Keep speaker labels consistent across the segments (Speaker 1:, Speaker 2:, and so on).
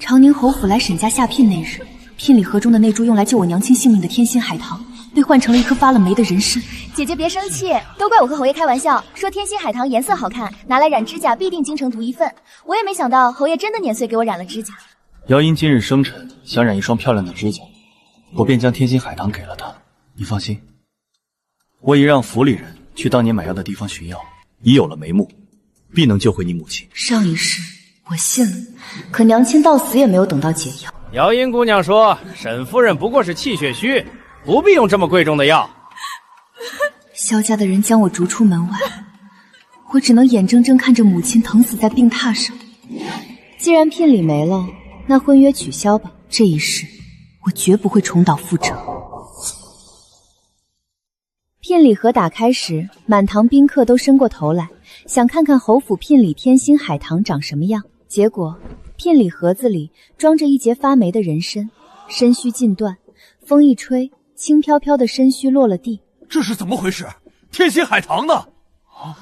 Speaker 1: 长宁侯府来沈家下聘那日，聘礼盒中的那株用来救我娘亲性命的天心海棠，被换成了一颗发了霉的人参。
Speaker 2: 姐姐别生气，都怪我和侯爷开玩笑，说天心海棠颜色好看，拿来染指甲必定精诚独一份。我也没想到侯爷真的年岁给我染了指甲。
Speaker 3: 姚音今日生辰，想染一双漂亮的指甲，我便将天心海棠给了他。你放心，我已让府里人去当年买药的地方寻药，已有了眉目，必能救回你母亲。
Speaker 1: 上一世我信了，可娘亲到死也没有等到解药。
Speaker 4: 姚音姑娘说，沈夫人不过是气血虚，不必用这么贵重的药。
Speaker 1: 萧家的人将我逐出门外，我只能眼睁睁看着母亲疼死在病榻上。既然聘礼没了，那婚约取消吧。这一世，我绝不会重蹈覆辙。聘礼盒打开时，满堂宾客都伸过头来，想看看侯府聘礼天心海棠长什么样。结果，聘礼盒子里装着一截发霉的人参，参须尽断，风一吹，轻飘飘的参须落了地。
Speaker 5: 这是怎么回事？天心海棠呢？啊，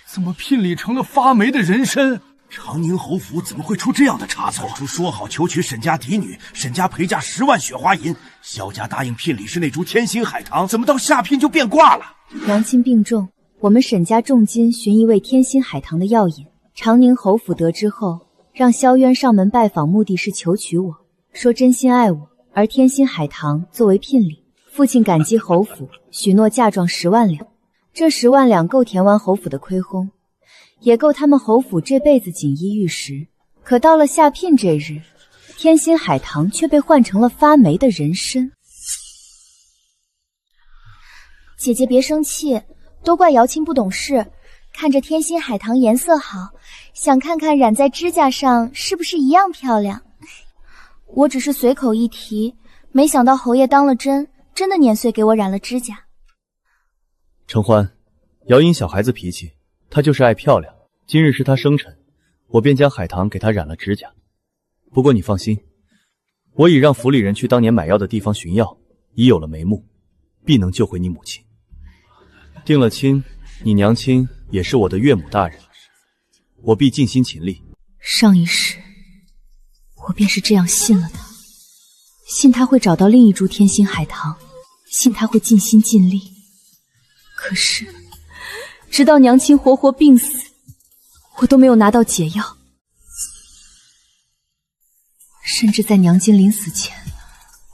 Speaker 5: 怎么聘礼成了发霉的人参？长宁侯府怎么会出这样的差错？当初说好求娶沈家嫡女，沈家赔价10万雪花银，萧家答应聘礼是那株天心海棠，怎么到下聘就变卦了？
Speaker 1: 娘亲病重，我们沈家重金寻一味天心海棠的药引。长宁侯府得知后，让萧渊上门拜访，目的是求娶我，说真心爱我。而天心海棠作为聘礼，父亲感激侯府，许诺嫁妆10万两。这10万两够填完侯府的亏空，也够他们侯府这辈子锦衣玉食。可到了下聘这日，天心海棠却被换成了发霉的人参。
Speaker 2: 姐姐别生气，都怪瑶青不懂事，看着天心海棠颜色好，想看看染在指甲上是不是一样漂亮。我只是随口一提，没想到侯爷当了真的年岁给我染了指甲。
Speaker 3: 承欢，姚音小孩子脾气，她就是爱漂亮。今日是她生辰，我便将海棠给她染了指甲。不过你放心，我已让府里人去当年买药的地方寻药，已有了眉目，必能救回你母亲。定了亲，你娘亲也是我的岳母大人，我必尽心尽力。
Speaker 1: 上一世，我便是这样信了他，信他会找到另一株天心海棠，信他会尽心尽力。可是，直到娘亲活活病死，我都没有拿到解药。甚至在娘亲临死前，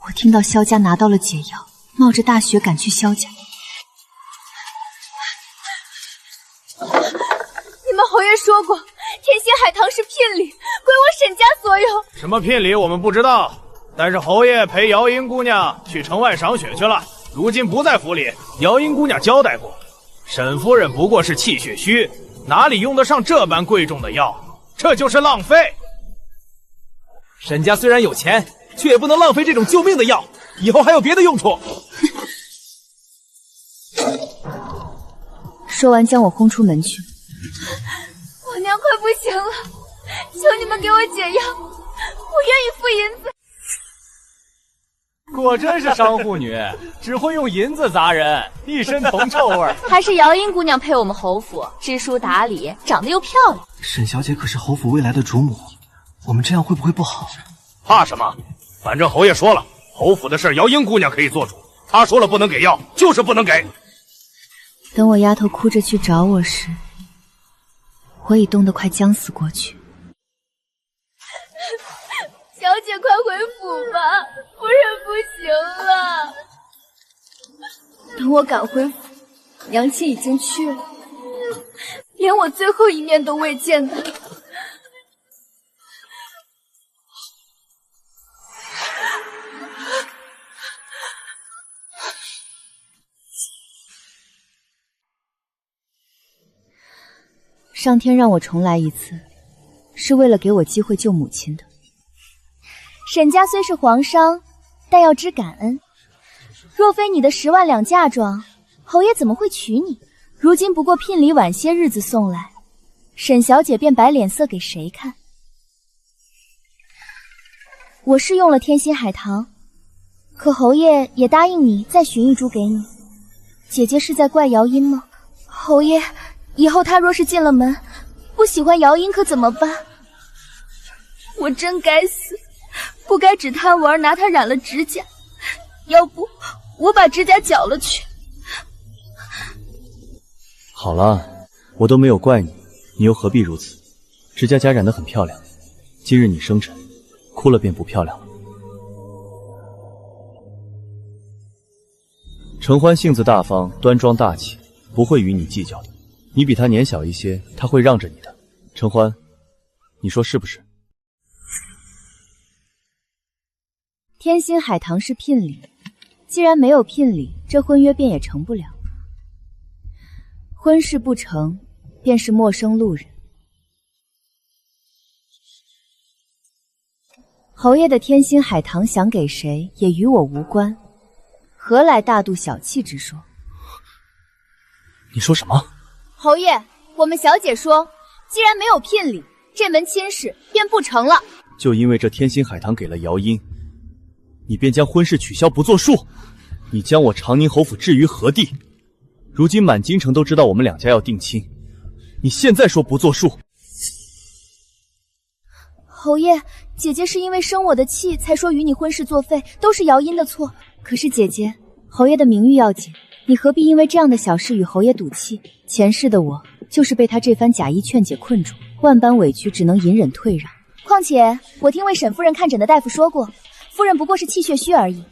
Speaker 1: 我听到萧家拿到了解药，冒着大雪赶去萧家。
Speaker 2: 你们侯爷说过，天心海棠是聘礼，归我沈家所有。
Speaker 4: 什么聘礼我们不知道，但是侯爷陪姚音姑娘去城外赏雪去了，如今不在府里。姚音姑娘交代过，沈夫人不过是气血虚，哪里用得上这般贵重的药？这就是浪费。
Speaker 6: 沈家虽然有钱，却也不能浪费这种救命的药，以后还有别的用处。
Speaker 1: 说完将我轰出门去。
Speaker 2: 我娘快不行了，求你们给我解药，我愿意付银子。
Speaker 4: 果真是商户女，只会用银子砸人，一身铜臭味。
Speaker 2: 还是姚音姑娘配我们侯府，知书达理，长得又漂亮。
Speaker 5: 沈小姐可是侯府未来的主母，我们这样会不会不好？
Speaker 7: 怕什么？反正侯爷说了，侯府的事姚英姑娘可以做主，她说了不能给药，就是不能给。
Speaker 1: 等我丫头哭着去找我时，我已冻得快将死过去。
Speaker 2: 小姐快回府吧，夫人不行了。
Speaker 1: 等我赶回府，娘亲已经去了，连我最后一面都未见到。上天让我重来一次，是为了给我机会救母亲的。
Speaker 2: 沈家虽是皇商，但要知感恩。若非你的10万两嫁妆，侯爷怎么会娶你？如今不过聘礼晚些日子送来，沈小姐便摆脸色给谁看？我是用了天心海棠，可侯爷也答应你再寻一株给你。姐姐是在怪姚音吗？侯爷，以后他若是进了门，不喜欢姚音可怎么办？我真该死。不该只贪玩拿它染了指甲，要不我把指甲绞了去。
Speaker 3: 好了，我都没有怪你，你又何必如此？指甲甲染得很漂亮，今日你生辰，哭了便不漂亮了。承欢性子大方，端庄大气，不会与你计较的。你比他年小一些，他会让着你的。承欢，你说是不是？
Speaker 1: 天心海棠是聘礼，既然没有聘礼，这婚约便也成不了。婚事不成，便是陌生路人。侯爷的天心海棠想给谁，也与我无关，何来大度小气之说？
Speaker 3: 你说什么？
Speaker 2: 侯爷，我们小姐说，既然没有聘礼，这门亲事便不成了。
Speaker 3: 就因为这天心海棠给了姚音，你便将婚事取消不作数？你将我长宁侯府置于何地？如今满京城都知道我们两家要定亲，你现在说不作数？
Speaker 2: 侯爷，姐姐是因为生我的气才说与你婚事作废，都是姚音的错。
Speaker 1: 可是姐姐，侯爷的名誉要紧，你何必因为这样的小事与侯爷赌气？前世的我就是被他这番假意劝解困住，万般委屈，只能隐忍退让。
Speaker 2: 况且我听为沈夫人看诊的大夫说过，夫人不过是气血虚而已，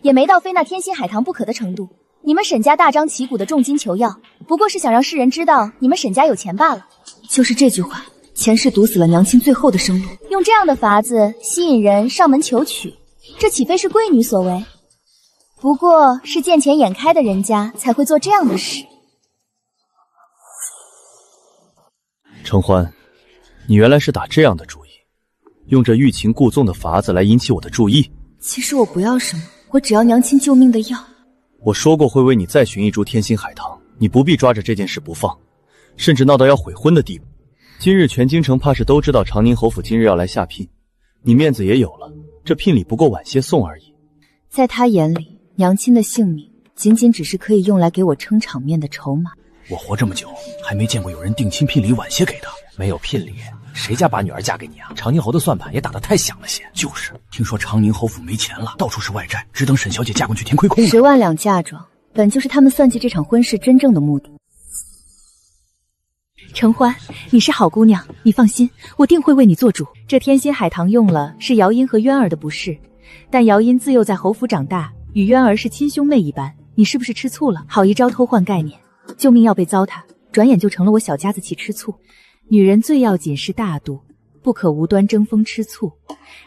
Speaker 2: 也没到非那天心海棠不可的程度。你们沈家大张旗鼓的重金求药，不过是想让世人知道你们沈家有钱罢了。
Speaker 1: 就是这句话，前世毒死了娘亲最后的生路。
Speaker 2: 用这样的法子吸引人上门求娶，这岂非是贵女所为？不过是见钱眼开的人家才会做这样的事。
Speaker 3: 承欢，你原来是打这样的主意，用这欲擒故纵的法子来引起我的注意。
Speaker 1: 其实我不要什么，我只要娘亲救命的药。
Speaker 3: 我说过会为你再寻一株天心海棠，你不必抓着这件事不放，甚至闹到要悔婚的地步。今日全京城怕是都知道长宁侯府今日要来下聘，你面子也有了，这聘礼不过晚些送而已。
Speaker 1: 在他眼里，娘亲的性命仅仅只是可以用来给我撑场面的筹码。
Speaker 5: 我活这么久，还没见过有人定亲聘礼晚些给的。
Speaker 6: 没有聘礼，谁家把女儿嫁给你啊？长宁侯的算盘也打得太响了些。
Speaker 5: 就是，听说长宁侯府没钱了，到处是外债，只等沈小姐嫁过去填亏空了。
Speaker 1: 10万两嫁妆，本就是他们算计这场婚事真正的目的。承欢，你是好姑娘，你放心，我定会为你做主。这天心海棠用了是姚音和渊儿的不是，但姚音自幼在侯府长大，与渊儿是亲兄妹一般，你是不是吃醋了？好一招偷换概念，救命要被糟蹋，转眼就成了我小家子气吃醋。女人最要紧是大度，不可无端争风吃醋。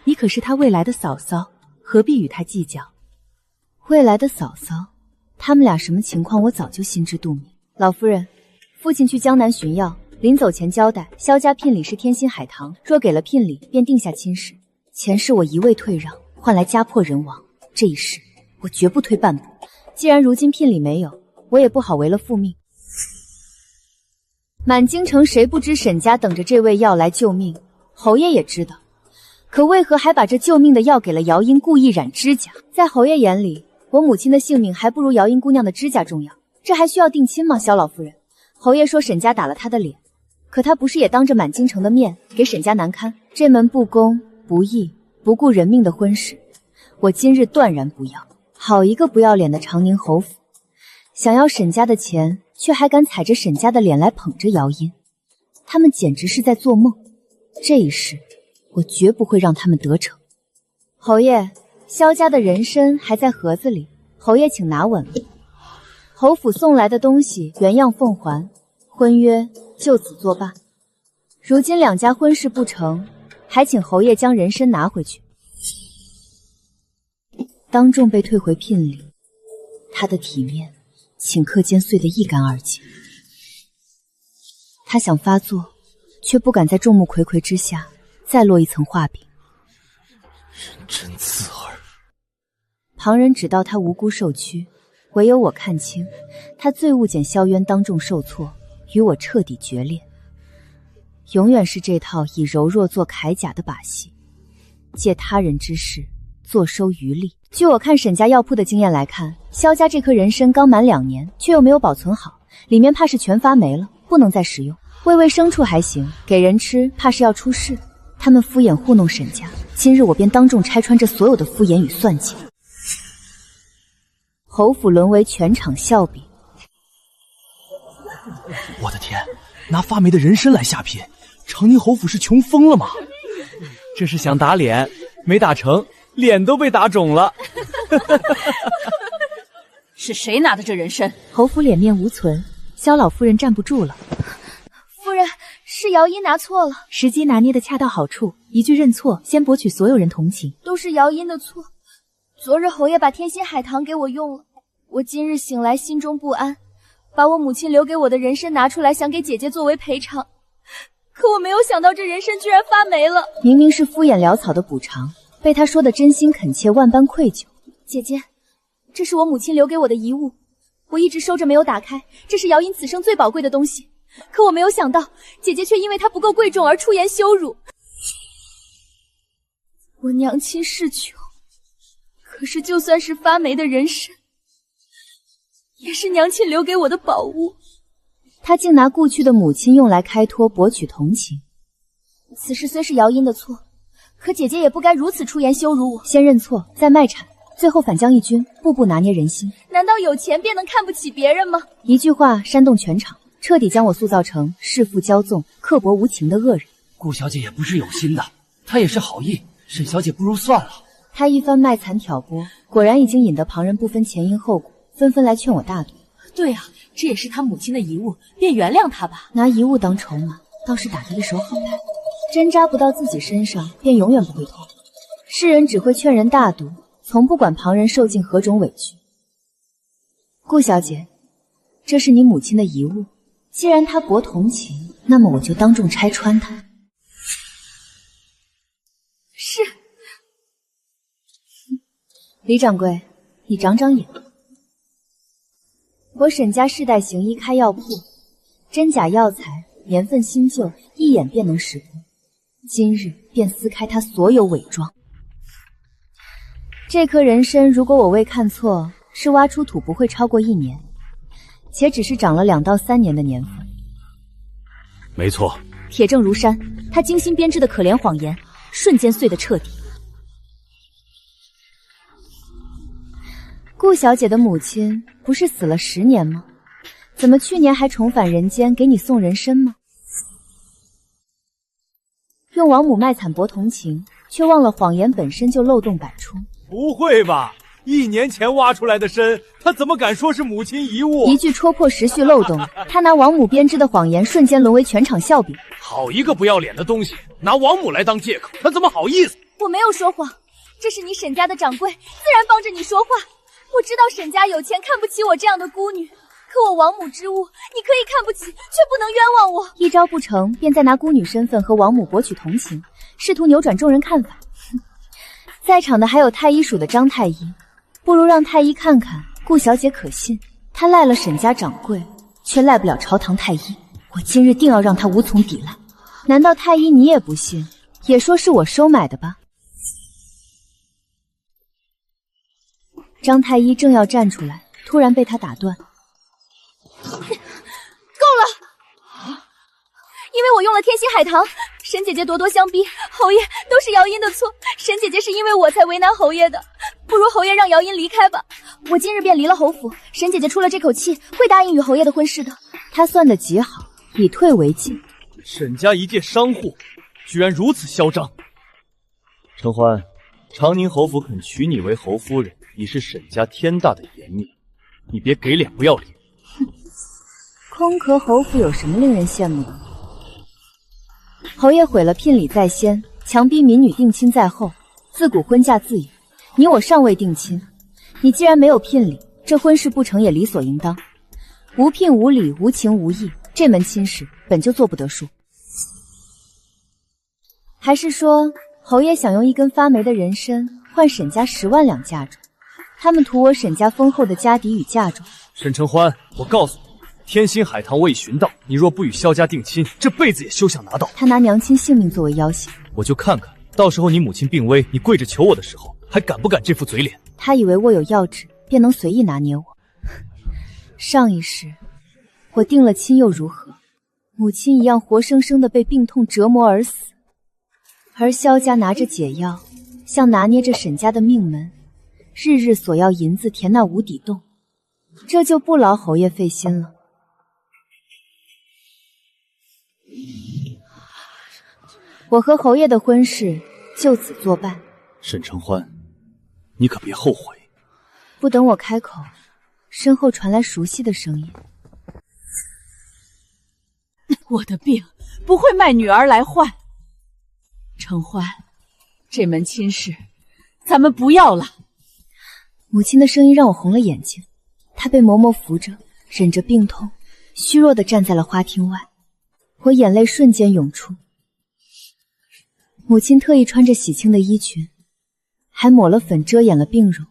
Speaker 1: 你可是她未来的嫂嫂，何必与她计较？未来的嫂嫂，他们俩什么情况我早就心知肚明。老夫人，父亲去江南寻药，临走前交代萧家聘礼是天心海棠，若给了聘礼便定下亲事。前世我一味退让，换来家破人亡，这一世我绝不退半步。既然如今聘礼没有，我也不好违了父命。满京城谁不知沈家等着这味药来救命，侯爷也知道，可为何还把这救命的药给了姚音，故意染指甲？在侯爷眼里，我母亲的性命还不如姚音姑娘的指甲重要，这还需要定亲吗？萧老夫人，侯爷说沈家打了他的脸，可他不是也当着满京城的面给沈家难堪？这门不公不义不顾人命的婚事，我今日断然不要。好一个不要脸的长宁侯府，想要沈家的钱，却还敢踩着沈家的脸来捧着姚音，他们简直是在做梦。这一世，我绝不会让他们得逞。侯爷，萧家的人参还在盒子里，侯爷请拿稳了。侯府送来的东西原样奉还，婚约就此作罢。如今两家婚事不成，还请侯爷将人参拿回去。当众被退回聘礼，他的体面顷刻间碎得一干二净。他想发作，却不敢在众目睽睽之下再落一层画饼。
Speaker 5: 人真刺耳。
Speaker 1: 旁人只道他无辜受屈，唯有我看清，他最恶减萧渊当众受挫，与我彻底决裂。永远是这套以柔弱做铠甲的把戏，借他人之事坐收渔利。据我看沈家药铺的经验来看，萧家这颗人参刚满2年，却又没有保存好，里面怕是全发霉了，不能再食用。喂喂牲畜还行，给人吃怕是要出事。他们敷衍糊弄沈家，今日我便当众拆穿这所有的敷衍与算计。侯府沦为全场笑柄。
Speaker 5: 我的天，拿发霉的人参来下品，长宁侯府是穷疯了吗？
Speaker 6: 这是想打脸，没打成，脸都被打肿了。
Speaker 8: 是谁拿的这人参？
Speaker 1: 侯府脸面无存，萧老夫人站不住了。
Speaker 2: 夫人，是姚音拿错了，
Speaker 1: 时机拿捏得恰到好处，一句认错，先博取所有人同情。
Speaker 2: 都是姚音的错。昨日侯爷把天心海棠给我用了，我今日醒来心中不安，把我母亲留给我的人参拿出来，想给姐姐作为赔偿。可我没有想到这人参居然发霉了。
Speaker 1: 明明是敷衍潦草的补偿，被他说的真心恳切，万般愧疚。
Speaker 2: 姐姐，这是我母亲留给我的遗物，我一直收着没有打开，这是姚音此生最宝贵的东西。可我没有想到，姐姐却因为它不够贵重而出言羞辱。我娘亲是穷，可是就算是发霉的人参，也是娘亲留给我的宝物。
Speaker 1: 他竟拿故去的母亲用来开脱，博取同情。
Speaker 2: 此事虽是姚音的错，可姐姐也不该如此出言羞辱我。
Speaker 1: 先认错，再卖产，最后反将一军，步步拿捏人心。
Speaker 2: 难道有钱便能看不起别人吗？
Speaker 1: 一句话煽动全场，彻底将我塑造成弑父骄纵、刻薄无情的恶人。
Speaker 5: 顾小姐也不是有心的，她也是好意。沈小姐不如算了。
Speaker 1: 他一番卖惨挑拨，果然已经引得旁人不分前因后果，纷纷来劝我大度。
Speaker 8: 对啊，这也是他母亲的遗物，便原谅他吧。
Speaker 1: 拿遗物当筹码，倒是打得一手好牌。针扎不到自己身上，便永远不会痛。世人只会劝人大度，从不管旁人受尽何种委屈。顾小姐，这是你母亲的遗物，既然她博同情，那么我就当众拆穿她。
Speaker 2: 是。
Speaker 1: 李掌柜，你长长眼。我沈家世代行医开药铺，真假药材年份新旧，一眼便能识破。今日便撕开它所有伪装。这颗人参，如果我未看错，是挖出土不会超过1年，且只是长了2到3年的年份。
Speaker 7: 没错，
Speaker 8: 铁证如山，他精心编织的可怜谎言，瞬间碎得彻底。
Speaker 1: 顾小姐的母亲不是死了10年吗？怎么去年还重返人间给你送人参吗？用王母卖惨博同情，却忘了谎言本身就漏洞百出。
Speaker 6: 不会吧？1年前挖出来的参，他怎么敢说是母亲遗物？
Speaker 1: 一句戳破时序漏洞，他拿王母编织的谎言瞬间沦为全场笑柄。
Speaker 7: 好一个不要脸的东西，拿王母来当借口，他怎么好意思？
Speaker 2: 我没有说谎，这是你沈家的掌柜，自然帮着你说话。我知道沈家有钱，看不起我这样的孤女，可我王母之物，你可以看不起，却不能冤枉我。
Speaker 1: 一招不成，便再拿孤女身份和王母博取同情，试图扭转众人看法。在场的还有太医署的张太医，不如让太医看看顾小姐可信。她赖了沈家掌柜，却赖不了朝堂太医。我今日定要让她无从抵赖。难道太医你也不信，也说是我收买的吧？张太医正要站出来，突然被他打断。
Speaker 2: 够了！因为我用了天心海棠，沈姐姐咄咄相逼，侯爷都是姚音的错。沈姐姐是因为我才为难侯爷的，不如侯爷让姚音离开吧。我今日便离了侯府，沈姐姐出了这口气，会答应与侯爷的婚事的。
Speaker 1: 他算得极好，以退为进。
Speaker 6: 沈家一介商户，居然如此嚣张。
Speaker 3: 承欢，长宁侯府肯娶你为侯夫人，已是沈家天大的颜面，你别给脸不要脸。
Speaker 1: 空壳侯府有什么令人羡慕的？侯爷毁了聘礼在先，强逼民女定亲在后，自古婚嫁自由。你我尚未定亲，你既然没有聘礼，这婚事不成也理所应当。无聘无礼，无情无义，这门亲事本就做不得数。还是说，侯爷想用一根发霉的人参换沈家10万两嫁妆？他们图我沈家丰厚的家底与嫁妆。
Speaker 6: 沈承欢，我告诉你，天心海棠我已寻到，你若不与萧家定亲，这辈子也休想拿到。
Speaker 1: 他拿娘亲性命作为要挟，
Speaker 6: 我就看看到时候你母亲病危，你跪着求我的时候，还敢不敢这副嘴脸？
Speaker 1: 他以为握有要旨便能随意拿捏我。上一世我定了亲又如何？母亲一样活生生的被病痛折磨而死，而萧家拿着解药像拿捏着沈家的命门，日日索要银子填那无底洞，这就不劳侯爷费心了。我和侯爷的婚事就此作罢。
Speaker 3: 沈承欢，你可别后悔。
Speaker 1: 不等我开口，身后传来熟悉的声音：“
Speaker 9: 我的病不会卖女儿来换。承欢，这门亲事咱们不要了。”
Speaker 1: 母亲的声音让我红了眼睛。她被嬷嬷扶着，忍着病痛，虚弱地站在了花厅外。我眼泪瞬间涌出。母亲特意穿着喜庆的衣裙，还抹了粉遮掩了病容，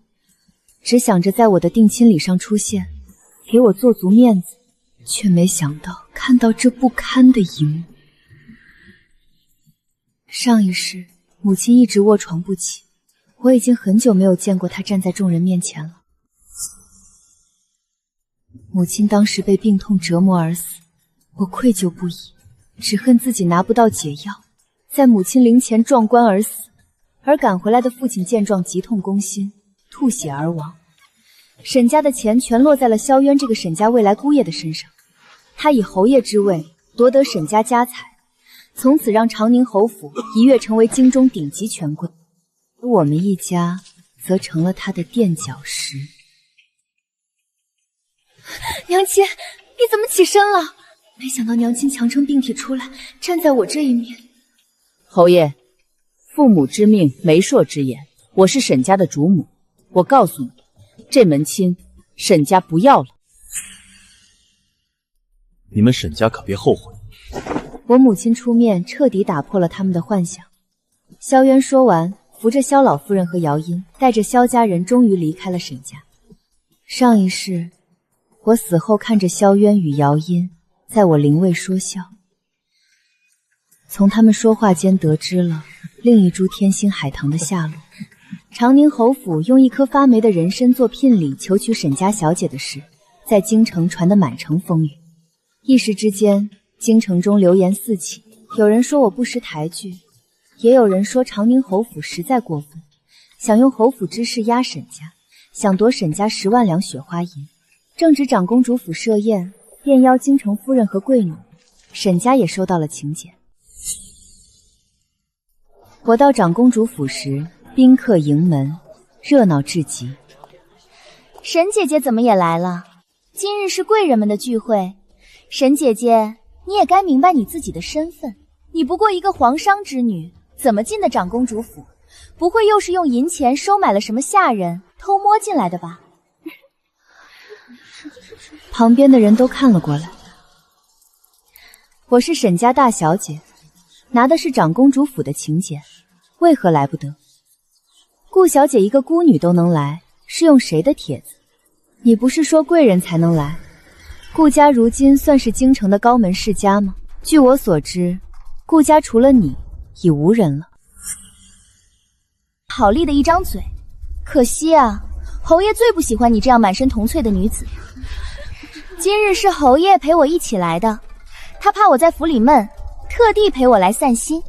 Speaker 1: 只想着在我的定亲礼上出现，给我做足面子，却没想到看到这不堪的一幕。上一世，母亲一直卧床不起，我已经很久没有见过她站在众人面前了。母亲当时被病痛折磨而死，我愧疚不已，只恨自己拿不到解药，在母亲灵前撞棺而死。而赶回来的父亲见状，急痛攻心，吐血而亡。沈家的钱全落在了萧渊这个沈家未来姑爷的身上，他以侯爷之位夺得沈家家财，从此让长宁侯府一跃成为京中顶级权贵，而我们一家则成了他的垫脚石。娘亲，你怎么起身了？没想到娘亲强撑病体出来，站在我这一面。
Speaker 9: 侯爷，父母之命，媒妁之言，我是沈家的主母，我告诉你，这门亲沈家不要了。
Speaker 3: 你们沈家可别后悔。
Speaker 1: 我母亲出面，彻底打破了他们的幻想。萧渊说完，扶着萧老夫人和姚音，带着萧家人终于离开了沈家。上一世，我死后看着萧渊与姚音在我灵位说笑，从他们说话间得知了另一株天星海棠的下落。长宁侯府用一颗发霉的人参做聘礼求娶沈家小姐的事，在京城传得满城风雨。一时之间，京城中流言四起，有人说我不识抬举，也有人说长宁侯府实在过分，想用侯府之事压沈家，想夺沈家10万两雪花银。正值长公主府设宴，便邀京城夫人和贵女，沈家也收到了请柬。我到长公主府时，宾客盈门，热闹至极。
Speaker 2: 沈姐姐怎么也来了？今日是贵人们的聚会，沈姐姐，你也该明白你自己的身份。你不过一个皇商之女，怎么进的长公主府？不会又是用银钱收买了什么下人，偷摸进来的吧？
Speaker 1: 旁边的人都看了过来。我是沈家大小姐，拿的是长公主府的请柬，为何来不得？顾小姐一个孤女都能来，是用谁的帖子？你不是说贵人才能来？顾家如今算是京城的高门世家吗？据我所知，顾家除了你，已无人了。
Speaker 2: 好利的一张嘴，可惜啊，侯爷最不喜欢你这样满身铜翠的女子。今日是侯爷陪我一起来的，他怕我在府里闷，特地陪我来散心。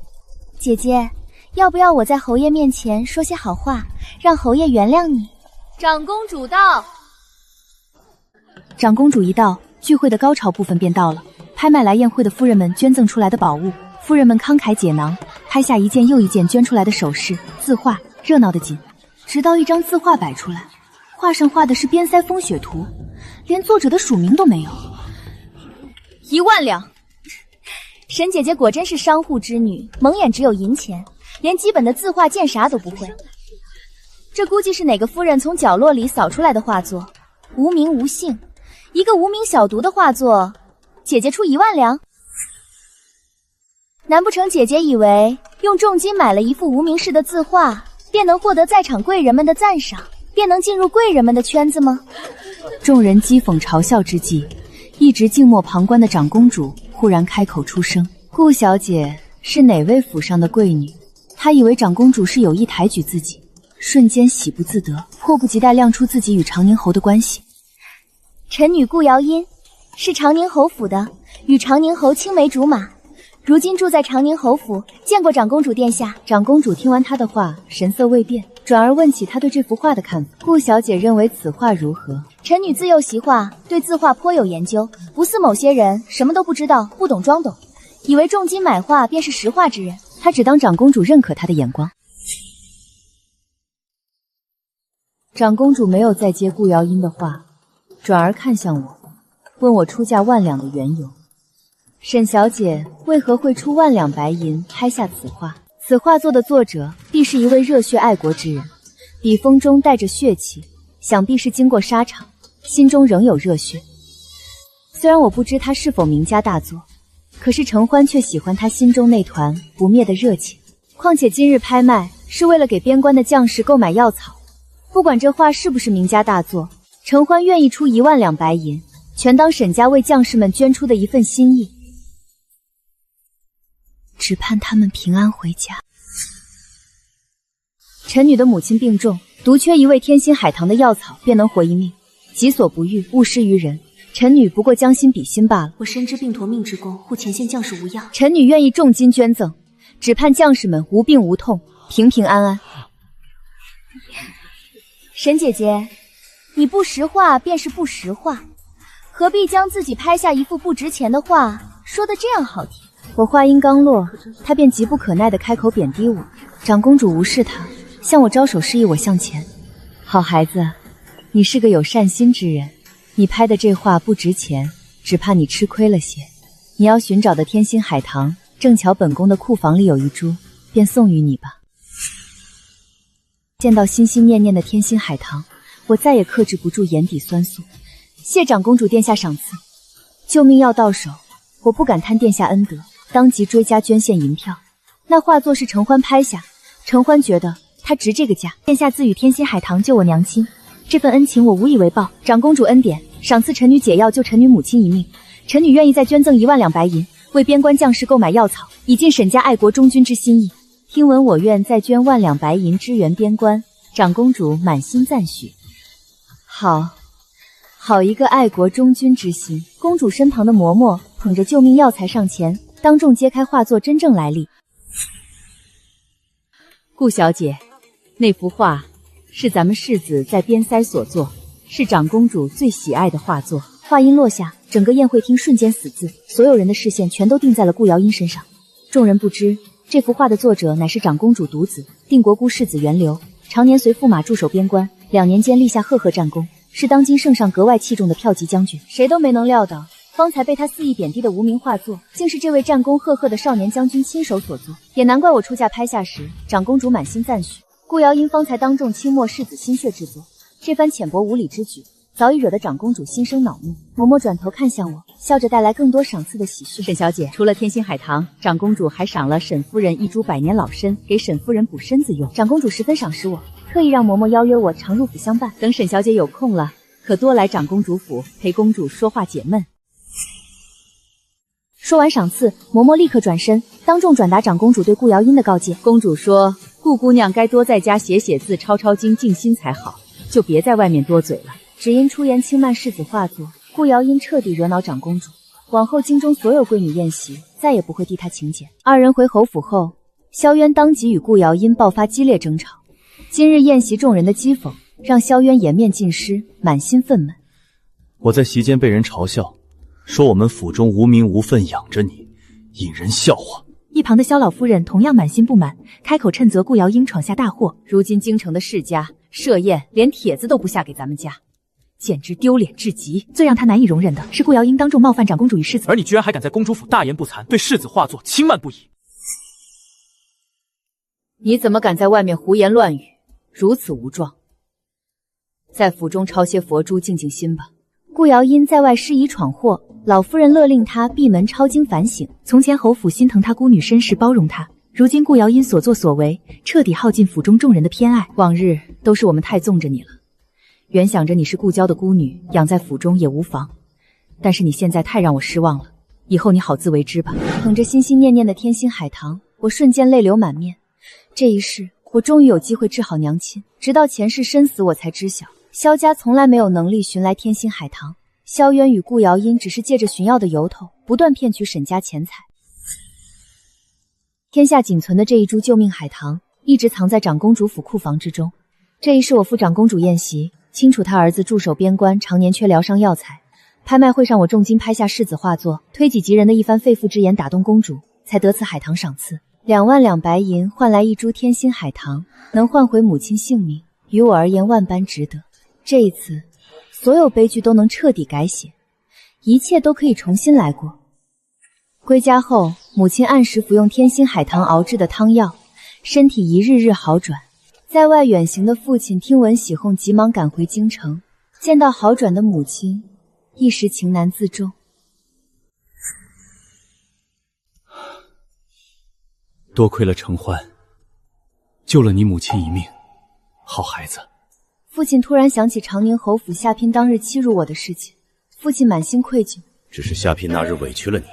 Speaker 2: 姐姐，要不要我在侯爷面前说些好话，让侯爷原谅你？
Speaker 8: 长公主到。
Speaker 1: 长公主一到，聚会的高潮部分便到了。拍卖来宴会的夫人们捐赠出来的宝物，夫人们慷慨解囊，拍下一件又一件捐出来的首饰、字画，热闹的紧。直到一张字画摆出来，画上画的是边塞风雪图，连作者的署名都没有。
Speaker 2: 1万两！沈姐姐果真是商户之女，蒙眼只有银钱，连基本的字画见啥都不会。这估计是哪个夫人从角落里扫出来的画作，无名无姓，一个无名小卒的画作，姐姐出1万两？难不成姐姐以为用重金买了一幅无名氏的字画，便能获得在场贵人们的赞赏，便能进入贵人们的圈子吗？
Speaker 1: 众人讥讽嘲笑之际，一直静默旁观的长公主忽然开口出声：“顾小姐是哪位府上的贵女？”她以为长公主是有意抬举自己，瞬间喜不自得，迫不及待亮出自己与长宁侯的关系。
Speaker 2: 臣女顾瑶音，是长宁侯府的，与长宁侯青梅竹马，如今住在长宁侯府，见过长公主殿下。
Speaker 1: 长公主听完他的话，神色未变，转而问起他对这幅画的看法。顾小姐认为此画如何？
Speaker 2: 臣女自幼习画，对字画颇有研究，不似某些人什么都不知道，不懂装懂，以为重金买画便是识画之人。
Speaker 1: 他只当长公主认可他的眼光。长公主没有再接顾瑶音的话，转而看向我，问我出价1两的缘由。沈小姐为何会出1两白银拍下此画？此画作的作者必是一位热血爱国之人，笔锋中带着血气，想必是经过沙场，心中仍有热血。虽然我不知他是否名家大作，可是承欢却喜欢他心中那团不灭的热情。况且今日拍卖是为了给边关的将士购买药草，不管这画是不是名家大作，承欢愿意出1万两白银，全当沈家为将士们捐出的一份心意。只盼他们平安回家。臣女的母亲病重，独缺一味天心海棠的药草便能活一命，己所不欲，勿施于人。臣女不过将心比心罢了。
Speaker 8: 我深知病陀命之功，护前线将士无恙。
Speaker 1: 臣女愿意重金捐赠，只盼将士们无病无痛，平平安安。
Speaker 2: 沈姐姐，你不识画便是不识画，何必将自己拍下一幅不值钱的画说得这样好听？
Speaker 1: 我话音刚落，他便急不可耐地开口贬低我。长公主无视他，向我招手示意我向前。好孩子，你是个有善心之人，你拍的这画不值钱，只怕你吃亏了些。你要寻找的天心海棠，正巧本宫的库房里有一株，便送与你吧。见到心心念念的天心海棠，我再也克制不住眼底酸肃。谢长公主殿下赏赐，救命要到手，我不敢贪殿下恩德，当即追加捐献银票。那画作是承欢拍下，承欢觉得他值这个价。殿下自与天心海棠救我娘亲，这份恩情我无以为报。长公主恩典，赏赐臣女解药，救臣女母亲一命。臣女愿意再捐赠1万两白银，为边关将士购买药草，以尽沈家爱国忠君之心意。听闻我愿再捐1两白银支援边关，长公主满心赞许。好一个爱国忠君之心。公主身旁的嬷嬷捧着救命药材上前，当众揭开画作真正来历。
Speaker 9: 顾小姐，那幅画是咱们世子在边塞所作，是长公主最喜爱的画作。
Speaker 1: 话音落下，整个宴会厅瞬间死寂，所有人的视线全都定在了顾瑶音身上。众人不知，这幅画的作者乃是长公主独子，定国姑世子源流，常年随驸马驻守边关，2年间立下赫赫战功，是当今圣上格外器重的骠骑将军。谁都没能料到，方才被他肆意贬低的无名画作，竟是这位战功赫赫的少年将军亲手所作。也难怪我出价拍下时，长公主满心赞许。顾瑶音方才当众轻没世子心血之作，这番浅薄无礼之举，早已惹得长公主心生恼怒。嬷嬷转头看向我，笑着带来更多赏赐的喜讯。
Speaker 9: 沈小姐，除了天心海棠，长公主还赏了沈夫人一株100年老参，给沈夫人补身子用。
Speaker 1: 长公主十分赏识我，特意让嬷嬷邀约我常入府相伴。
Speaker 9: 等沈小姐有空了，可多来长公主府陪公主说话解闷。
Speaker 1: 说完赏赐，嬷嬷立刻转身，当众转达长公主对顾瑶音的告诫。
Speaker 9: 公主说，顾姑娘该多在家写字、抄经，静心才好，就别在外面多嘴了。
Speaker 1: 只因出言轻慢世子画作，顾瑶音彻底惹恼长公主。往后京中所有闺女宴席，再也不会递她请柬。二人回侯府后，萧渊当即与顾瑶音爆发激烈争吵。今日宴席众人的讥讽，让萧渊颜面尽失，满心愤懑。
Speaker 3: 我在席间被人嘲笑，说我们府中无名无分养着你，引人笑话。
Speaker 8: 一旁的萧老夫人同样满心不满，开口斥责顾瑶英闯下大祸。
Speaker 9: 如今京城的世家设宴，连帖子都不下给咱们家，简直丢脸至极。
Speaker 8: 最让他难以容忍的是顾瑶英当众冒犯长公主与世子，
Speaker 6: 而你居然还敢在公主府大言不惭，对世子画作轻慢不已。
Speaker 9: 你怎么敢在外面胡言乱语，如此无状？在府中抄些佛珠，静静心吧。
Speaker 1: 顾瑶音在外施以闯祸，老夫人勒令他闭门抄经反省。
Speaker 8: 从前侯府心疼他孤女身世，包容她，如今顾瑶音所作所为，彻底耗尽府中众人的偏爱。
Speaker 9: 往日都是我们太纵着你了，原想着你是顾娇的孤女，养在府中也无妨，但是你现在太让我失望了，以后你好自为之吧。
Speaker 1: 捧着心心念念的天心海棠，我瞬间泪流满面。这一世，我终于有机会治好娘亲，直到前世身死，我才知晓萧家从来没有能力寻来天心海棠。萧渊与顾瑶音只是借着寻药的由头，不断骗取沈家钱财。天下仅存的这一株救命海棠，一直藏在长公主府库房之中。这一是我赴长公主宴席，清楚他儿子驻守边关，常年缺疗伤药材。拍卖会上我重金拍下世子画作，推己及人的一番肺腑之言打动公主，才得此海棠赏赐。2万两白银换来一株天心海棠，能换回母亲性命，于我而言万般值得。这一次，所有悲剧都能彻底改写，一切都可以重新来过。归家后，母亲按时服用天心海棠熬制的汤药，身体一日日好转。在外远行的父亲听闻喜讯，急忙赶回京城，见到好转的母亲，一时情难自重。
Speaker 3: 多亏了承欢，救了你母亲一命，好孩子。
Speaker 1: 父亲突然想起长宁侯府下聘当日欺辱我的事情，父亲满心愧疚。
Speaker 7: 只是下聘那日委屈了你，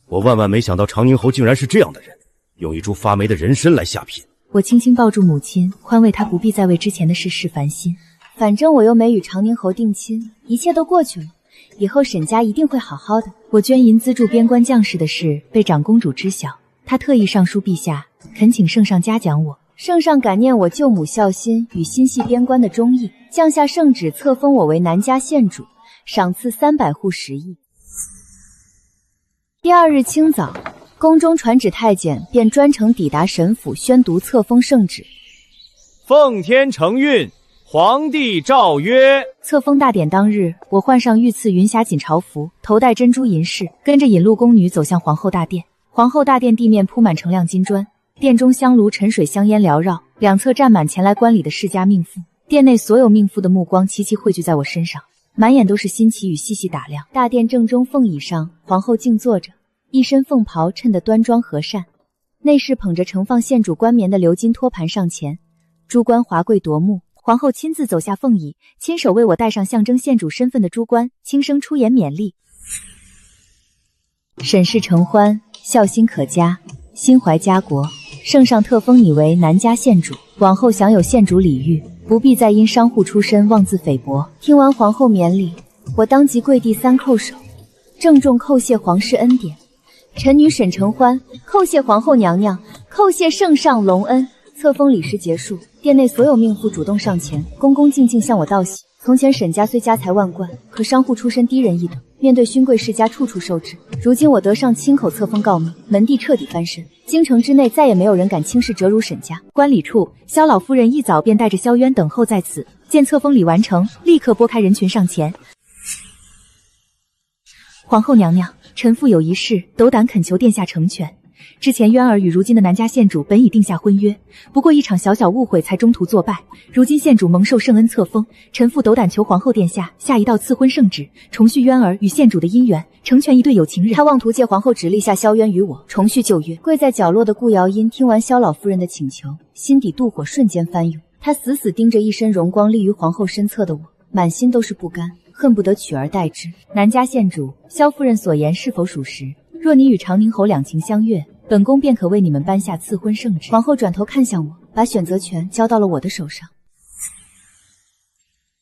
Speaker 7: 我万万没想到长宁侯竟然是这样的人，用一株发霉的人参来下聘。
Speaker 8: 我轻轻抱住母亲，宽慰她不必再为之前的事事烦心。
Speaker 1: 反正我又没与长宁侯定亲，一切都过去了，以后沈家一定会好好的。
Speaker 8: 我捐银资助边关将士的事被长公主知晓，她特意上书陛下，恳请圣上嘉奖我。
Speaker 1: 圣上感念我救母孝心与心系边关的忠义，降下圣旨册封我为南家县主，赏赐300户10亿。第2日清早，宫中传旨太监便专程抵达神府，宣读册封圣旨。
Speaker 4: 奉天承运，皇帝诏曰：
Speaker 8: 册封大典当日，我换上御赐云霞锦朝服，头戴珍珠银饰，跟着引路宫女走向皇后大殿。皇后大殿地面铺满澄亮金砖，殿中香炉沉水，香烟缭绕，两侧站满前来观礼的世家命妇。殿内所有命妇的目光齐齐汇聚在我身上，满眼都是新奇与细细打量。
Speaker 1: 大殿正中凤椅上，皇后静坐着，一身凤袍衬得端庄和善。内侍捧着盛放献主冠冕的鎏金托盘上前，珠冠华贵夺目。皇后亲自走下凤椅，亲手为我戴上象征献主身份的珠冠，轻声出言勉励：沈氏承欢，孝心可嘉，心怀家国，圣上特封你为南家县主，往后享有县主礼遇，不必再因商户出身妄自菲薄。听完皇后勉励，我当即跪地3叩首，郑重叩谢皇室恩典。臣女沈承欢叩谢皇后娘娘，叩谢圣上隆恩。册封礼时结束，殿内所有命妇主动上前，恭恭敬敬向我道喜。从前沈家虽家财万贯，可商户出身低人一等，面对勋贵世家处处受制。如今我得上亲口册封诰命，门第彻底翻身，京城之内再也没有人敢轻视折辱沈家。
Speaker 8: 观礼处，萧老夫人一早便带着萧渊等候在此，见册封礼完成，立刻拨开人群上前。皇后娘娘，臣妇有一事，斗胆恳求殿下成全。之前渊儿与如今的南家县主本已定下婚约，不过一场小小误会才中途作败。如今县主蒙受圣恩册封，臣妇斗胆求皇后殿下下一道赐婚圣旨，重续渊儿与县主的姻缘，成全一对有情人。
Speaker 1: 他妄图借皇后旨立下萧渊与我重续旧约。跪在角落的顾瑶音听完萧老夫人的请求，心底妒火瞬间翻涌。她死死盯着一身荣光立于皇后身侧的我，满心都是不甘，恨不得取而代之。南家县主，萧夫人所言是否属实？若你与长宁侯两情相悦，本宫便可为你们颁下赐婚圣旨。皇后转头看向我，把选择权交到了我的手上。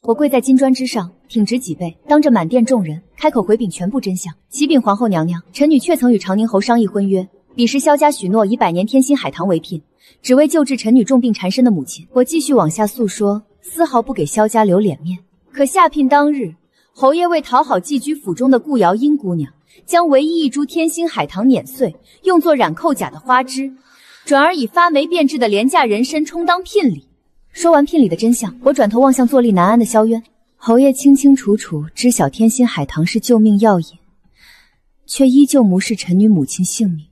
Speaker 1: 我跪在金砖之上，挺直脊背，当着满殿众人开口回禀全部真相。启禀皇后娘娘，臣女确曾与长宁侯商议婚约，彼时萧家许诺以100年天心海棠为聘，只为救治臣女重病缠身的母亲。我继续往下诉说，丝毫不给萧家留脸面。可下聘当日，侯爷为讨好寄居府中的顾瑶音姑娘，将唯一一株天心海棠碾碎，用作染扣甲的花枝，转而以发霉变质的廉价人参充当聘礼。说完聘礼的真相，我转头望向坐立难安的萧渊。侯爷清清楚楚知晓天心海棠是救命药引，却依旧无视臣女母亲性命。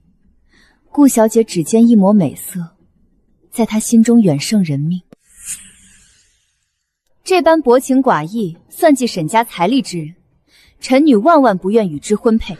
Speaker 1: 顾小姐指尖一抹美色，在他心中远胜人命。这般薄情寡义，算计沈家财力之人，臣女万万不愿与之婚配。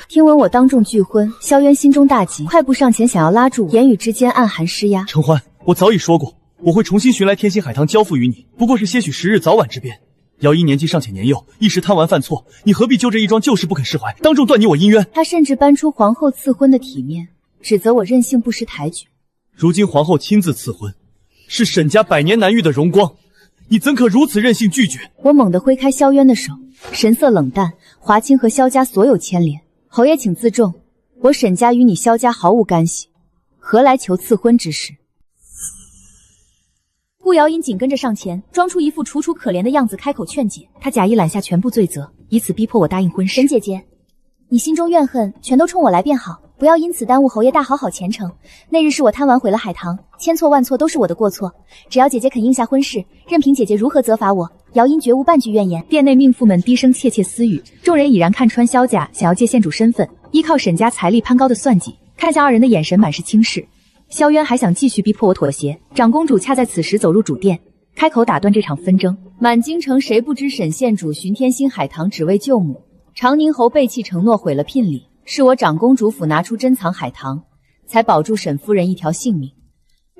Speaker 1: 听闻我当众拒婚，萧渊心中大急，快步上前想要拉住我，言语之间暗含施压。
Speaker 3: 承欢，我早已说过，我会重新寻来天心海棠交付于你，不过是些许时日早晚之变。瑶音年纪尚且年幼，一时贪玩犯错，你何必就这一桩旧事不肯释怀，当众断你我姻缘？
Speaker 1: 他甚至搬出皇后赐婚的体面，指责我任性不识抬举。
Speaker 3: 如今皇后亲自赐婚，是沈家100年难遇的荣光，你怎可如此任性拒绝？
Speaker 1: 我猛地挥开萧渊的手，神色冷淡，划清和萧家所有牵连。侯爷请自重，我沈家与你萧家毫无干系。何来求赐婚之事？
Speaker 8: 顾瑶音紧跟着上前，装出一副楚楚可怜的样子，开口劝解。她假意揽下全部罪责，以此逼迫我答应婚事。
Speaker 2: 沈姐姐，你心中怨恨全都冲我来便好，不要因此耽误侯爷大好好前程。那日是我贪玩毁了海棠，千错万错都是我的过错。只要姐姐肯应下婚事，任凭姐姐如何责罚我，瑶音绝无半句怨言。
Speaker 8: 殿内命妇们低声窃窃私语，众人已然看穿萧家想要借县主身份，依靠沈家财力攀高的算计，看向二人的眼神满是轻视。萧渊还想继续逼迫我妥协，长公主恰在此时走入主殿，开口打断这场纷争。
Speaker 1: 满京城谁不知沈县主寻天星海棠只为救母，长宁侯背弃承诺毁了聘礼，是我长公主府拿出珍藏海棠，才保住沈夫人一条性命。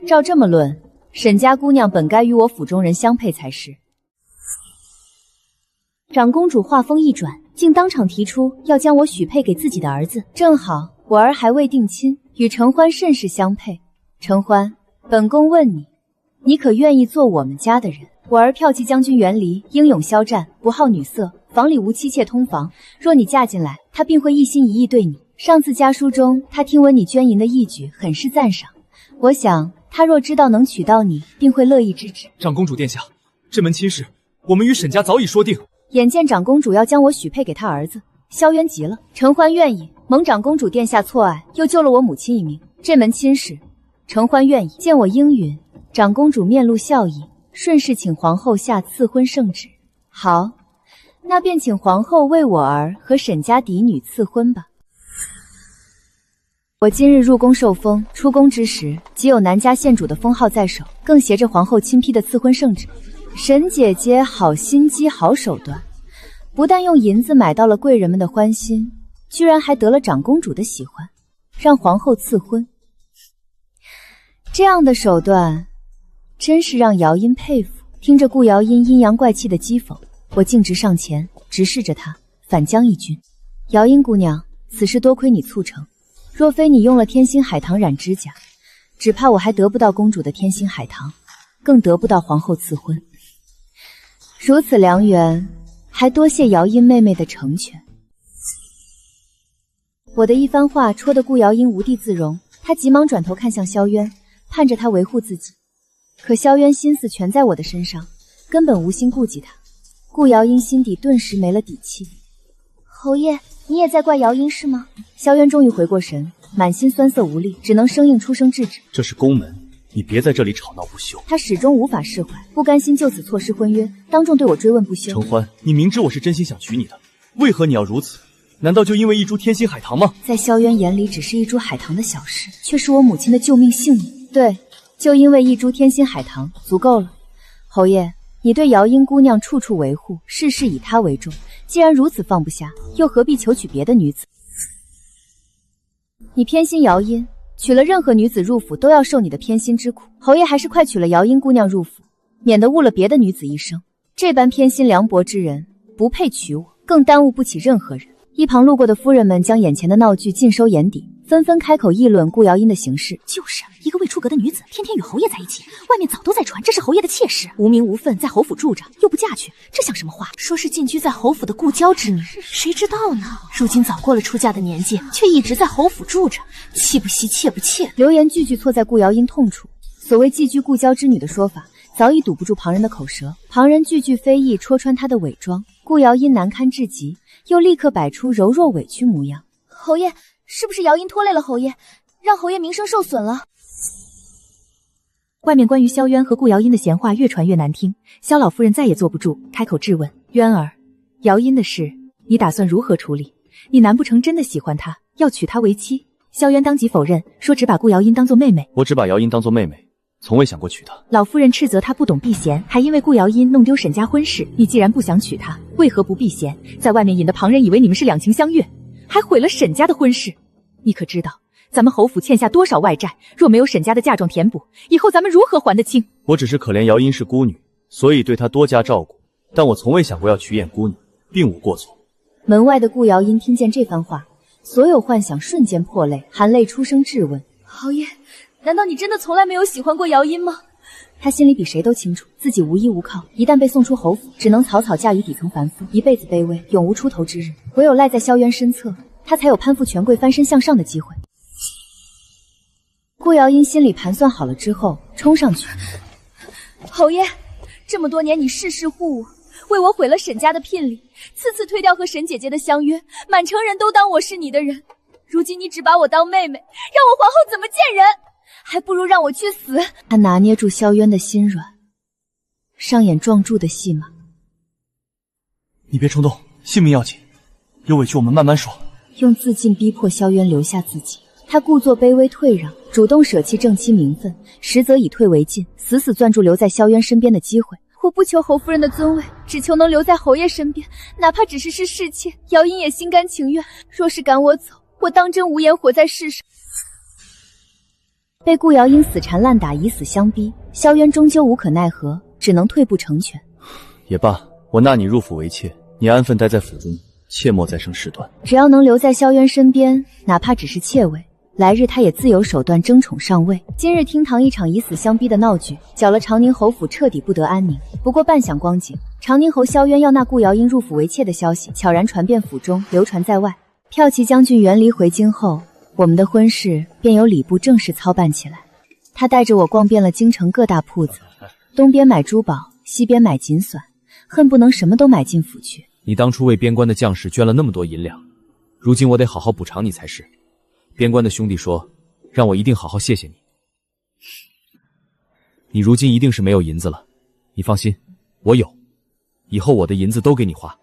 Speaker 1: 照这么论，沈家姑娘本该与我府中人相配才是。
Speaker 2: 长公主话锋一转，竟当场提出要将我许配给自己的儿子。
Speaker 1: 正好我儿还未定亲，与承欢甚是相配。承欢，本宫问你，你可愿意做我们家的人？我儿骠骑将军袁离，英勇骁战，不好女色，房里无妻妾通房。若你嫁进来，他定会一心一意对你。上次家书中，他听闻你捐银的义举，很是赞赏。我想，他若知道能娶到你，定会乐意支持。
Speaker 6: 长公主殿下，这门亲事，我们与沈家早已说定。
Speaker 1: 眼见长公主要将我许配给他儿子，萧渊急了。承欢愿意，蒙长公主殿下错爱，又救了我母亲一命。这门亲事，承欢愿意。见我应允，长公主面露笑意，顺势请皇后下赐婚圣旨。好，那便请皇后为我儿和沈家嫡女赐婚吧。我今日入宫受封，出宫之时，即有南家县主的封号在手，更携着皇后亲批的赐婚圣旨。沈姐姐好心机，好手段，不但用银子买到了贵人们的欢心，居然还得了长公主的喜欢，让皇后赐婚。这样的手段，真是让瑶音佩服。听着顾瑶音阴阳怪气的讥讽，我径直上前，直视着她，反将一军。瑶音姑娘，此事多亏你促成，若非你用了天心海棠染指甲，只怕我还得不到公主的天心海棠，更得不到皇后赐婚。如此良缘，还多谢瑶音妹妹的成全。我的一番话戳得顾瑶音无地自容，她急忙转头看向萧渊，盼着他维护自己。可萧渊心思全在我的身上，根本无心顾及他。顾瑶音心底顿时没了底气。
Speaker 2: 侯爷，你也在怪瑶音是吗？
Speaker 1: 萧渊终于回过神，满心酸涩无力，只能生硬出声制止。
Speaker 3: 这是宫门，你别在这里吵闹不休。
Speaker 1: 他始终无法释怀，不甘心就此错失婚约，当众对我追问不休。
Speaker 3: 承欢，你明知我是真心想娶你的，为何你要如此？难道就因为一株天心海棠吗？
Speaker 1: 在萧渊眼里，只是一株海棠的小事，却是我母亲的救命性命。对，就因为一株天心海棠足够了。侯爷，你对瑶音姑娘处处维护，事事以她为重，既然如此放不下，又何必求娶别的女子？你偏心瑶音，娶了任何女子入府都要受你的偏心之苦。侯爷还是快娶了瑶音姑娘入府，免得误了别的女子一生。这般偏心凉薄之人，不配娶我，更耽误不起任何人。一旁路过的夫人们将眼前的闹剧尽收眼底，纷纷开口议论顾瑶音的行事。
Speaker 8: 就是一个未出阁的女子，天天与侯爷在一起，外面早都在传这是侯爷的妾室，无名无分，在侯府住着，又不嫁去，这像什么话？说是进居在侯府的故交之女，谁知道呢？如今早过了出嫁的年纪，却一直在侯府住着，气不息，妾不妾。
Speaker 1: 流言句句错在顾瑶音痛处。所谓寄居故交之女的说法，早已堵不住旁人的口舌，旁人句句非议戳穿她的伪装，顾瑶音难堪至极，又立刻摆出柔弱委屈模样。
Speaker 2: 侯爷，是不是瑶音拖累了侯爷，让侯爷名声受损了？
Speaker 8: 外面关于萧渊和顾瑶音的闲话越传越难听，萧老夫人再也坐不住，开口质问：渊儿，瑶音的事你打算如何处理？你难不成真的喜欢她，要娶她为妻？萧渊当即否认，说只把顾瑶音当作妹妹。
Speaker 3: 我只把瑶音当作妹妹，从未想过娶她。
Speaker 8: 老夫人斥责他不懂避嫌，还因为顾瑶音弄丢沈家婚事。你既然不想娶她，为何不避嫌？在外面引得旁人以为你们是两情相悦，还毁了沈家的婚事。你可知道咱们侯府欠下多少外债？若没有沈家的嫁妆填补，以后咱们如何还得清？
Speaker 3: 我只是可怜瑶音是孤女，所以对她多加照顾，但我从未想过要娶眼孤女，并无过错。
Speaker 1: 门外的顾瑶音听见这番话，所有幻想瞬间破泪，含泪出声质问：
Speaker 2: 侯爷，难道你真的从来没有喜欢过瑶音吗？
Speaker 1: 他心里比谁都清楚，自己无依无靠，一旦被送出侯府，只能草草嫁于底层凡夫，一辈子卑微，永无出头之日。唯有赖在萧渊身侧，他才有攀附权贵、翻身向上的机会。顾瑶英心里盘算好了之后，冲上去。
Speaker 2: 侯爷，这么多年你事事护我，为我毁了沈家的聘礼，次次推掉和沈姐姐的相约，满城人都当我是你的人。如今你只把我当妹妹，让我皇后怎么见人？还不如让我去死。
Speaker 1: 他拿捏住萧渊的心软，上演撞柱的戏码。
Speaker 3: 你别冲动，性命要紧，有委屈我们慢慢说。
Speaker 1: 用自尽逼迫萧渊留下自己，他故作卑微退让，主动舍弃正妻名分，实则以退为进，死死攥住留在萧渊身边的机会。
Speaker 2: 我不求侯夫人的尊位，只求能留在侯爷身边，哪怕只是侍妾，姚英也心甘情愿。若是赶我走，我当真无颜活在世上。
Speaker 1: 被顾瑶英死缠烂打，以死相逼，萧渊终究无可奈何，只能退步成全。
Speaker 3: 也罢，我纳你入府为妾，你安分待在府中，切莫再生事端。
Speaker 1: 只要能留在萧渊身边，哪怕只是妾位，来日他也自有手段争宠上位。今日厅堂一场以死相逼的闹剧，搅了长宁侯府彻底不得安宁。不过半晌光景，长宁侯萧渊要纳顾瑶英入府为妾的消息悄然传遍府中，流传在外。骠骑将军袁离回京后，我们的婚事便由礼部正式操办起来。他带着我逛遍了京城各大铺子，东边买珠宝，西边买锦缎，恨不能什么都买进府去。
Speaker 6: 你当初为边关的将士捐了那么多银两，如今我得好好补偿你才是。边关的兄弟说，让我一定好好谢谢你。你如今一定是没有银子了，你放心，我有，以后我的银子都给你花。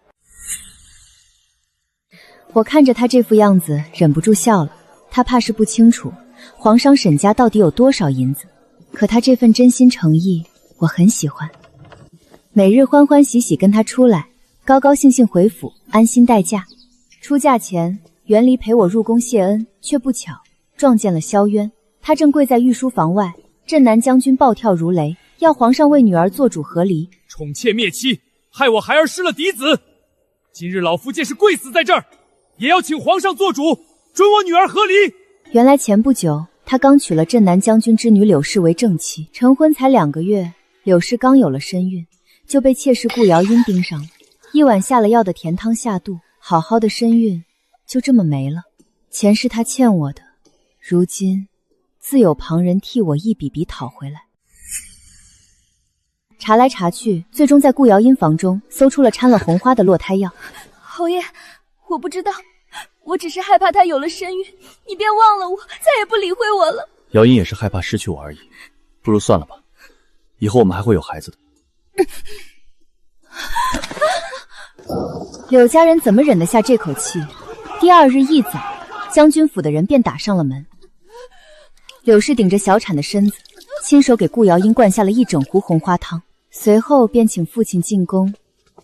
Speaker 1: 我看着他这副样子，忍不住笑了。他怕是不清楚皇上沈家到底有多少银子，可他这份真心诚意，我很喜欢。每日欢欢喜喜跟他出来，高高兴兴回府，安心待嫁。出嫁前，袁离陪我入宫谢恩，却不巧撞见了萧渊。他正跪在御书房外，镇南将军暴跳如雷，要皇上为女儿做主和离。
Speaker 6: 宠妾灭妻，害我孩儿失了嫡子。今日老夫见是跪死在这儿，也要请皇上做主，准我女儿和离。
Speaker 1: 原来前不久，他刚娶了镇南将军之女柳氏为正妻，成婚才2个月，柳氏刚有了身孕，就被妾室顾瑶英盯上了。一碗下了药的甜汤下肚，好好的身孕就这么没了。钱是他欠我的，如今自有旁人替我一笔笔讨回来。查来查去，最终在顾瑶英房中搜出了掺了红花的落胎药。
Speaker 2: 侯爷，我不知道，我只是害怕她有了身孕，你便忘了我，再也不理会我了。
Speaker 3: 瑶英也是害怕失去我而已，不如算了吧，以后我们还会有孩子的。
Speaker 1: 柳家人怎么忍得下这口气？第二日一早，将军府的人便打上了门。柳氏顶着小产的身子，亲手给顾瑶英灌下了一整壶红花汤，随后便请父亲进宫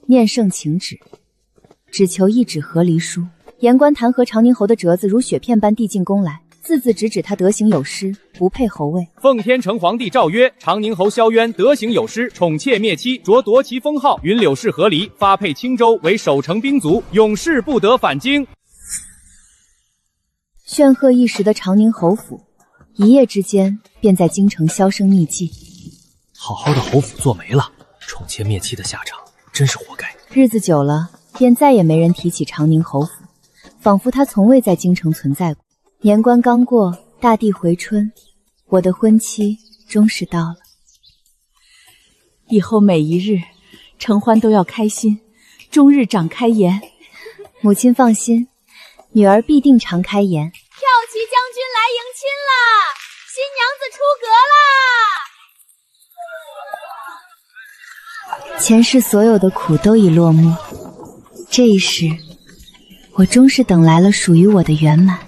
Speaker 1: 念圣请旨，只求一纸和离书。言官弹劾长宁侯的折子如雪片般递进宫来，字字直指他德行有失，不配侯位。
Speaker 6: 奉天承皇帝诏曰：长宁侯萧渊德行有失，宠妾灭妻，着夺其封号，允柳氏和离，发配青州为守城兵卒，永世不得返京。
Speaker 1: 煊赫一时的长宁侯府，一夜之间便在京城销声匿迹。
Speaker 10: 好好的侯府做没了，宠妾灭妻的下场真是活该。
Speaker 1: 日子久了，便再也没人提起长宁侯府，仿佛他从未在京城存在过。年关刚过，大地回春，我的婚期终是到了。
Speaker 9: 以后每一日，承欢都要开心，终日长开颜。
Speaker 1: 母亲放心，女儿必定常开颜。
Speaker 2: 骠骑将军来迎亲啦！新娘子出阁啦！
Speaker 1: 前世所有的苦都已落幕，这一时，我终是等来了属于我的圆满。